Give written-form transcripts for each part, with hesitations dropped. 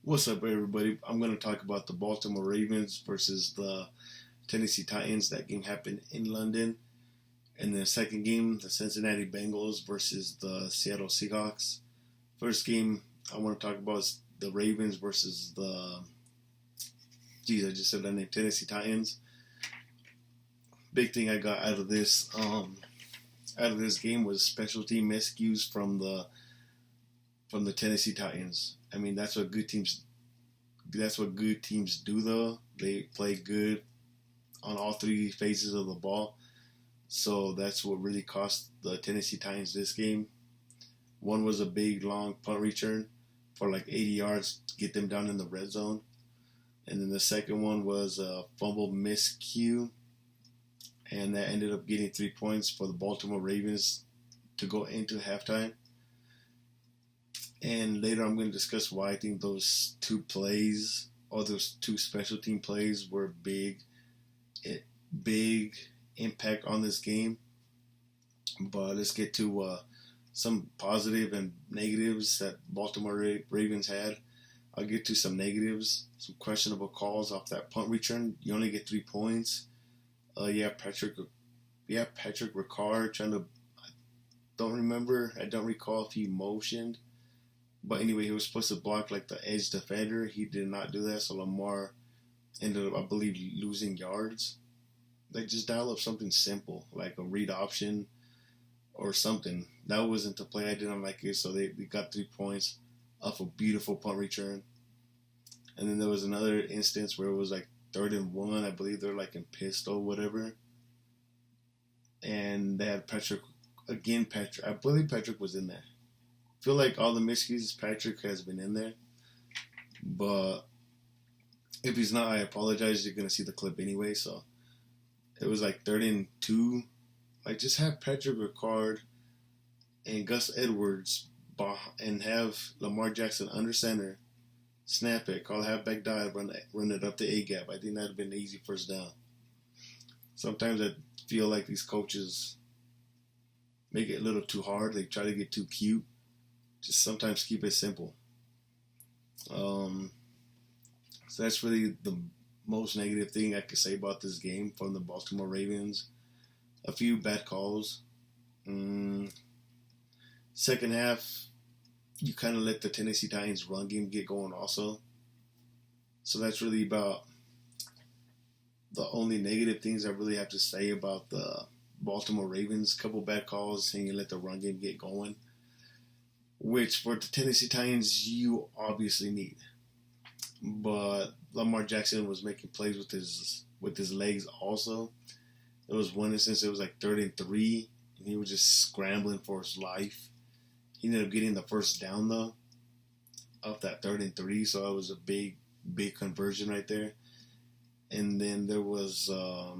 What's up, everybody? I'm going to talk about the Baltimore Ravens versus the Tennessee Titans. That game happened in London. And the second game, the Cincinnati Bengals versus the Seattle Seahawks. First game I want to talk about is the Ravens versus I just said that name, Tennessee Titans. Big thing I got out of this game was special team miscues from the Tennessee Titans. I mean, that's what good teams do, though. They play good on all three phases of the ball. So that's what really cost the Tennessee Titans this game. One was a big, long punt return for like 80 yards to get them down in the red zone. And then the second one was a fumble miscue. And that ended up getting 3 points for the Baltimore Ravens to go into halftime. And later I'm going to discuss why I think those two plays, or those two special team plays, were big impact on this game. But let's get to some positive and negatives that Baltimore Ravens had. I'll get to some negatives, some questionable calls off that punt return. You only get 3 points. Patrick Ricard trying to. I don't recall if he motioned. But anyway, he was supposed to block like the edge defender. He did not do that, so Lamar ended up, I believe, losing yards. Like, just dial up something simple, like a read option or something. That wasn't the play. I didn't like it, so they got 3 points off a beautiful punt return. And then there was another instance where it was like 3rd and 1. I believe they're like in pistol, whatever. And they had Patrick. I believe Patrick was in there. I feel like all the miscues, Patrick has been in there. But if he's not, I apologize. You're going to see the clip anyway. So it was like 3rd and 2. Like, just have Patrick Ricard and Gus Edwards and have Lamar Jackson under center, snap it, call halfback dive, run it up the A gap. I think that would have been an easy first down. Sometimes I feel like these coaches make it a little too hard. They try to get too cute. Just sometimes keep it simple. So that's really the most negative thing I could say about this game from the Baltimore Ravens. A few bad calls. Second half, you kind of let the Tennessee Titans run game get going also. So that's really about the only negative things I really have to say about the Baltimore Ravens. Couple bad calls, and you let the run game get going, which for the Tennessee Titans you obviously need. But Lamar Jackson was making plays with his legs also. There was one instance, it was like 3rd and 3, and he was just scrambling for his life. He ended up getting the first down though of that 3rd and 3, so it was a big conversion right there. And then there was I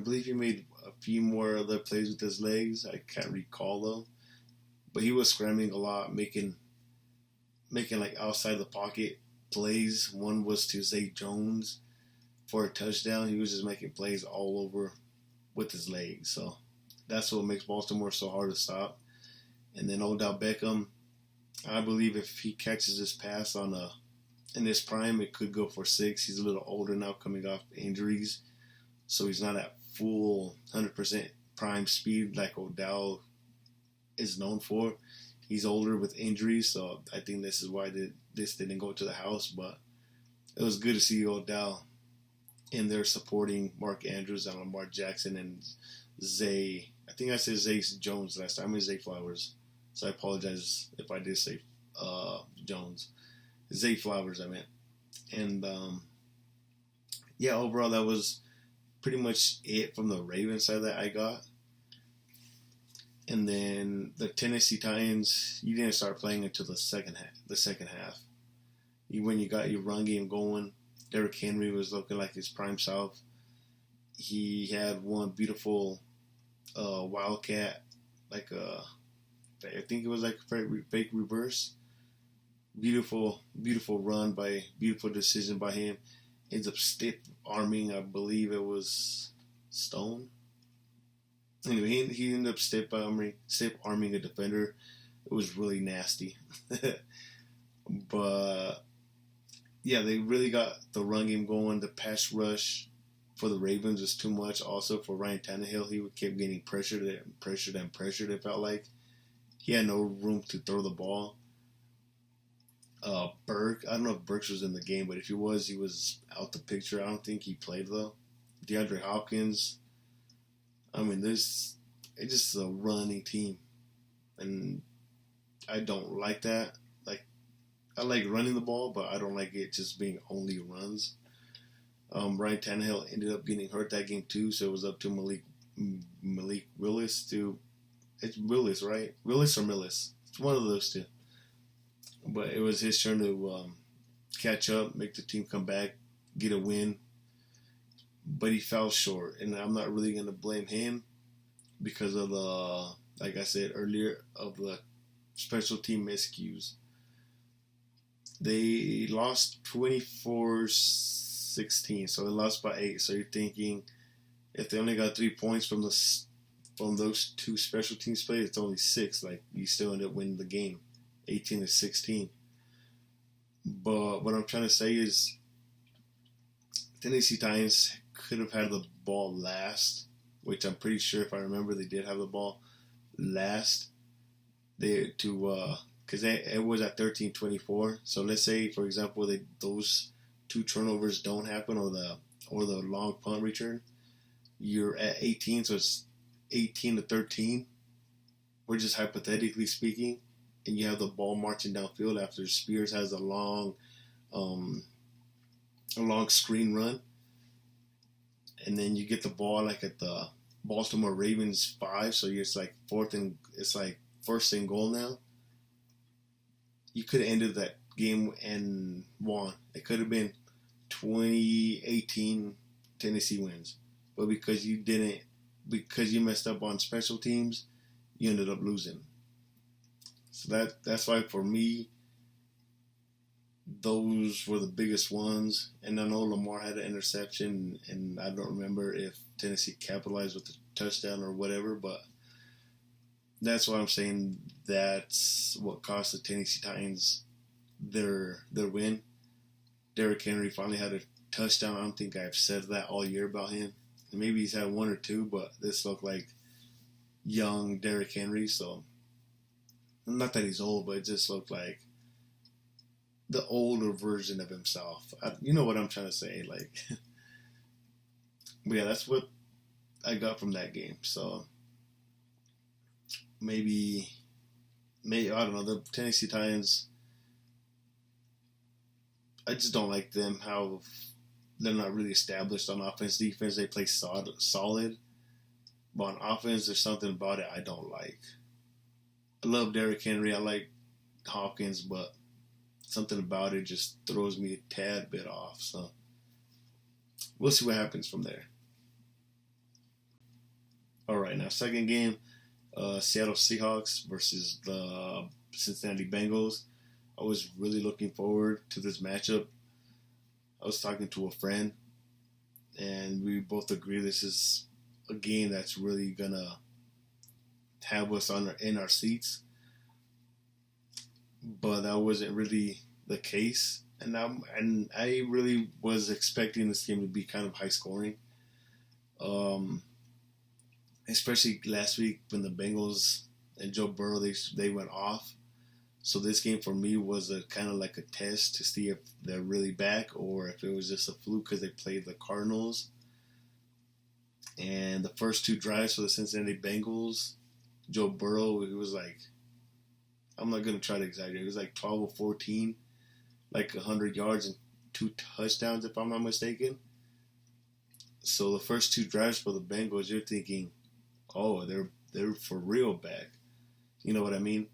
believe he made a few more other plays with his legs. I can't recall though. But he was scrambling a lot, making like outside the pocket plays. One was to Zay Jones for a touchdown. He was just making plays all over with his legs. So that's what makes Baltimore so hard to stop. And then Odell Beckham, I believe if he catches this pass in his prime, it could go for 6. He's a little older now, coming off injuries, so he's not at full 100% prime speed like Odell is known for. He's older with injuries, so I think this is why this didn't go to the house. But it was good to see Odell in there supporting Mark Andrews and Lamar Jackson and Zay. I think I said Zay Jones last time. I mean Zay Flowers, so I apologize if I did say Jones. Zay Flowers, I meant. And overall that was pretty much it from the Ravens side that I got. And then the Tennessee Titans, you didn't start playing until the second half. When you got your run game going, Derrick Henry was looking like his prime self. He had one beautiful wildcat, I think it was like a fake reverse. Beautiful run beautiful decision by him. Ends up stiff arming, I believe it was Stone. Anyway, he ended up stiff arming a defender. It was really nasty. But yeah, they really got the run game going. The pass rush for the Ravens was too much. Also for Ryan Tannehill, he kept getting pressured and pressured and pressured. It felt like he had no room to throw the ball. Burke, I don't know if Burks was in the game, but if he was out the picture. I don't think he played though. DeAndre Hopkins. I mean, it's just a running team, and I don't like that. Like, I like running the ball, but I don't like it just being only runs. Ryan Tannehill ended up getting hurt that game too, so it was up to Malik Willis to. It's Willis, right? Willis or Millis? It's one of those two. But it was his turn to catch up, make the team come back, get a win. But he fell short, and I'm not really going to blame him because of the, like I said earlier, of the special team miscues. They lost 24-16, so they lost by 8. So you're thinking if they only got 3 points from those two special teams plays, it's only 6. Like, you still end up winning the game, 18-16. But what I'm trying to say is, Tennessee Titans could have had the ball last, which I'm pretty sure, if I remember, they did have the ball last. Because it was at 13-24. So let's say, for example, those 2 turnovers don't happen, or the long punt return. You're at 18, so it's 18-13. We're just hypothetically speaking, and you have the ball marching downfield after Spears has a long screen run, and then you get the ball like at the Baltimore Ravens 5, so it's like first and goal now. You could have ended that game and won. It could have been 2018 Tennessee wins, but because you messed up on special teams, you ended up losing. So that's why for me, those were the biggest ones. And I know Lamar had an interception, and I don't remember if Tennessee capitalized with a touchdown or whatever, but that's why I'm saying that's what cost the Tennessee Titans their win. Derrick Henry finally had a touchdown. I don't think I've said that all year about him. Maybe he's had 1 or 2, but this looked like young Derrick Henry. So, not that he's old, but it just looked like the older version of himself. You know what I'm trying to say? Like, but yeah, that's what I got from that game. So, maybe I don't know. The Tennessee Titans, I just don't like them. How they're not really established on offense. Defense, they play solid. But on offense, there's something about it I don't like. I love Derrick Henry. I like Hopkins, but something about it just throws me a tad bit off. So we'll see what happens from there. All right, now second game, Seattle Seahawks versus the Cincinnati Bengals. I was really looking forward to this matchup. I was talking to a friend, and we both agree this is a game that's really gonna have us in our seats. But that wasn't really the case, and I really was expecting this game to be kind of high scoring. Especially last week when the Bengals and Joe Burrow they went off. So this game for me was a kind of like a test to see if they're really back or if it was just a fluke because they played the Cardinals. And the first 2 drives for the Cincinnati Bengals, Joe Burrow, he was like, I'm not going to try to exaggerate, it was like 12 or 14, like 100 yards and 2 touchdowns if I'm not mistaken. So the first 2 drives for the Bengals, you're thinking, oh, they're for real back. You know what I mean?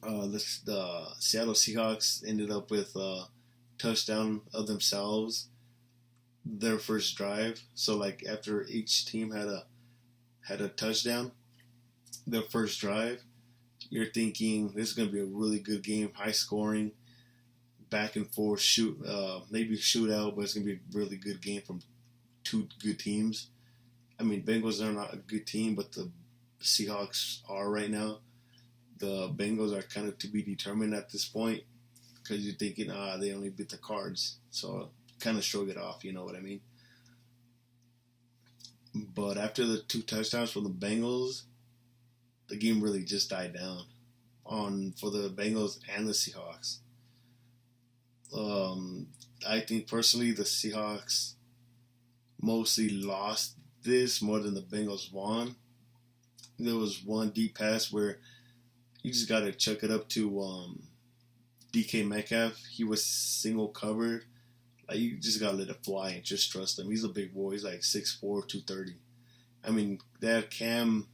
The Seattle Seahawks ended up with a touchdown of themselves their first drive. So like after each team had a touchdown their first drive, you're thinking this is going to be a really good game, high scoring, back and forth, maybe shootout, but it's going to be a really good game from 2 good teams. I mean, Bengals are not a good team, but the Seahawks are right now. The Bengals are kind of to be determined at this point. because you're thinking, they only beat the Cards, so kind of shrug it off. You know what I mean? But after the 2 touchdowns from the Bengals, the game really just died down for the Bengals and the Seahawks. I think personally the Seahawks mostly lost this more than the Bengals won. There was one deep pass where you just got to chuck it up to DK Metcalf. He was single covered. Like, you just got to let it fly and just trust him. He's a big boy. He's like 6'4", 230. I mean, they had Cam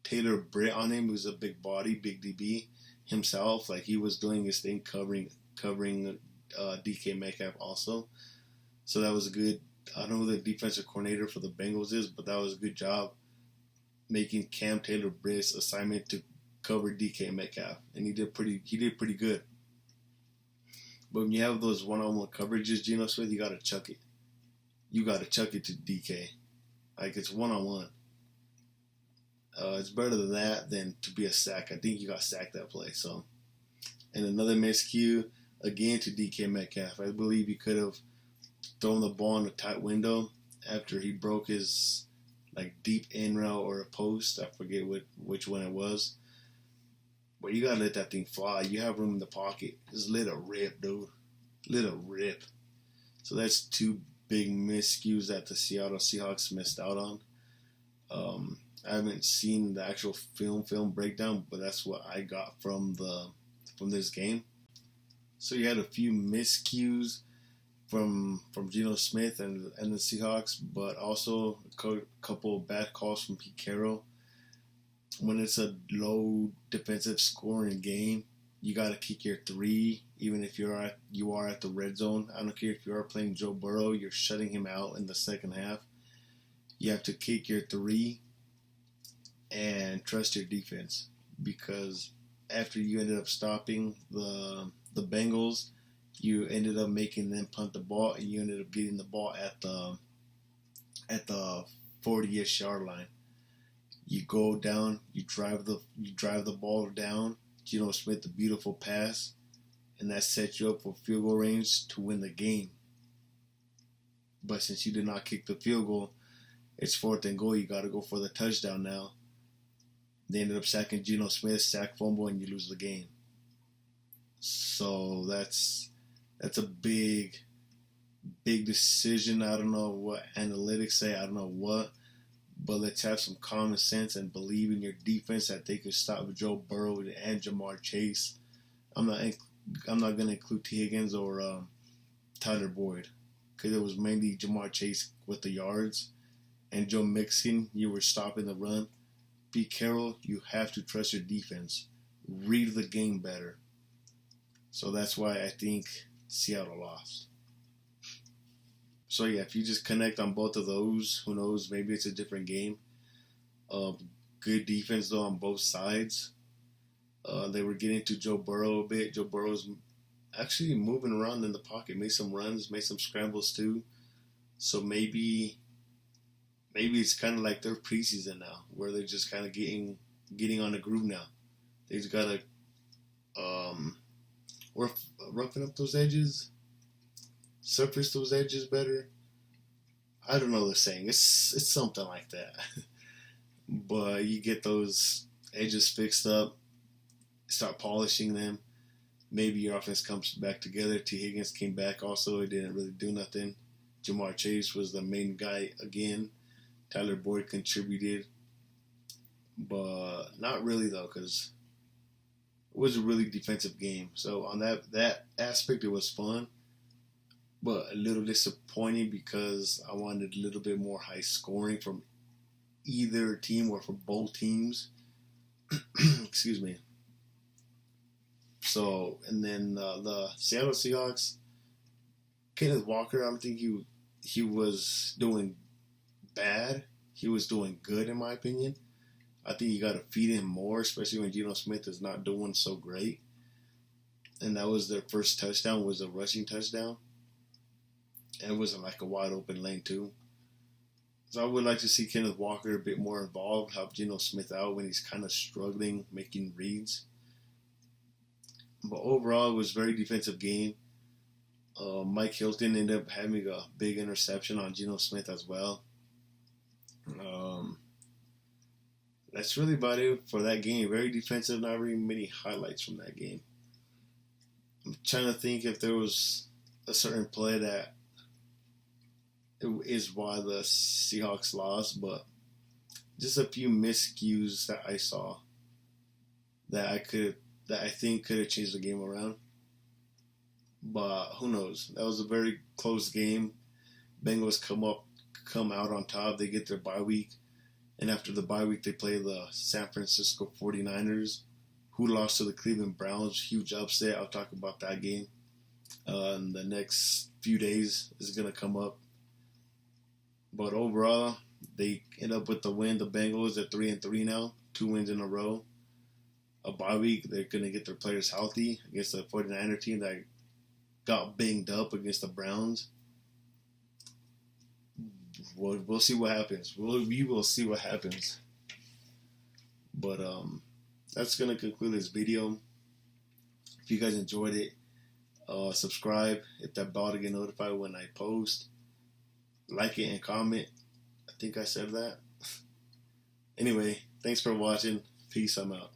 Taylor-Britt on him, who's a big body, big DB himself. Like, he was doing his thing covering DK Metcalf also. So that was a good. I don't know who the defensive coordinator for the Bengals is, but that was a good job making Cam Taylor-Britt's assignment to cover DK Metcalf, and he did pretty good. But when you have those one-on-one coverages, Geno Smith, you gotta chuck it. You gotta chuck it to DK. Like, it's one-on-one. It's better than that than to be a sack. I think you got sacked that play. So, and another miscue again to DK Metcalf. I believe he could have thrown the ball in a tight window after he broke his deep in route or a post. I forget which one it was. But you gotta let that thing fly. You have room in the pocket. Just let it rip, dude. Let it rip. So that's 2 big miscues that the Seattle Seahawks missed out on. I haven't seen the actual film breakdown, but that's what I got from this game. So you had a few miscues from Geno Smith and the Seahawks, but also a couple of bad calls from Pete Carroll. When it's a low defensive scoring game, you got to kick your 3, even if you are at the red zone. I don't care if you are playing Joe Burrow, you're shutting him out in the second half. You have to kick your 3 and trust your defense, because after you ended up stopping the Bengals, you ended up making them punt the ball, and you ended up getting the ball at the 40-ish yard line. You go down, you drive the ball down. Geno Smith, the beautiful pass, and that sets you up for field goal range to win the game. But since you did not kick the field goal, it's 4th and goal. You got to go for the touchdown now. They ended up sacking Geno Smith, sack fumble, and you lose the game. So that's a big decision. I don't know what analytics say. I don't know what. But let's have some common sense and believe in your defense that they could stop Joe Burrow and Jamar Chase. I'm not going to include T. Higgins or Tyler Boyd, because it was mainly Jamar Chase with the yards, and Joe Mixon, you were stopping the run. Pete Carroll, you have to trust your defense. Read the game better. So that's why I think Seattle lost. So yeah, if you just connect on both of those, who knows, maybe it's a different game. Good defense though on both sides. They were getting to Joe Burrow a bit. Joe Burrow's actually moving around in the pocket, made some runs, made some scrambles too. So maybe it's kind of like their preseason now, where they're just kind of getting on the groove now. They just gotta roughen up those edges, surface those edges better. I don't know the saying. It's something like that. But you get those edges fixed up, start polishing them. Maybe your offense comes back together. T. Higgins came back also. It didn't really do nothing. Jamar Chase was the main guy again. Tyler Boyd contributed. But not really though, because it was a really defensive game. So on that aspect, it was fun. But a little disappointing because I wanted a little bit more high scoring from either team or from both teams. Excuse me. So, and then the Seattle Seahawks, Kenneth Walker, I don't think he was doing bad. He was doing good, in my opinion. I think you got to feed him more, especially when Geno Smith is not doing so great. And that was their first touchdown, was a rushing touchdown. And it wasn't like a wide open lane, too. So I would like to see Kenneth Walker a bit more involved, help Geno Smith out when he's kind of struggling making reads. But overall, it was a very defensive game. Mike Hilton ended up having a big interception on Geno Smith as well. Um, that's really about it for that game. Very defensive, not really many highlights from that game. I'm trying to think if there was a certain play that is why the Seahawks lost, but just a few miscues that I saw that I think could have changed the game around. But who knows? That was a very close game. Bengals come out on top. They get their bye week, and after the bye week, they play the San Francisco 49ers, who lost to the Cleveland Browns. Huge upset. I'll talk about that game in the next few days. Is gonna come up. But overall, they end up with the win. The Bengals are 3-3 now, 2 wins in a row. A bye week, they're gonna get their players healthy against the 49er team that got banged up against the Browns. We'll see what happens. We will see what happens. But that's gonna conclude this video. If you guys enjoyed it, subscribe, hit that bell to get notified when I post. Like it and comment. I think I said that. Anyway, thanks for watching. Peace. I'm out.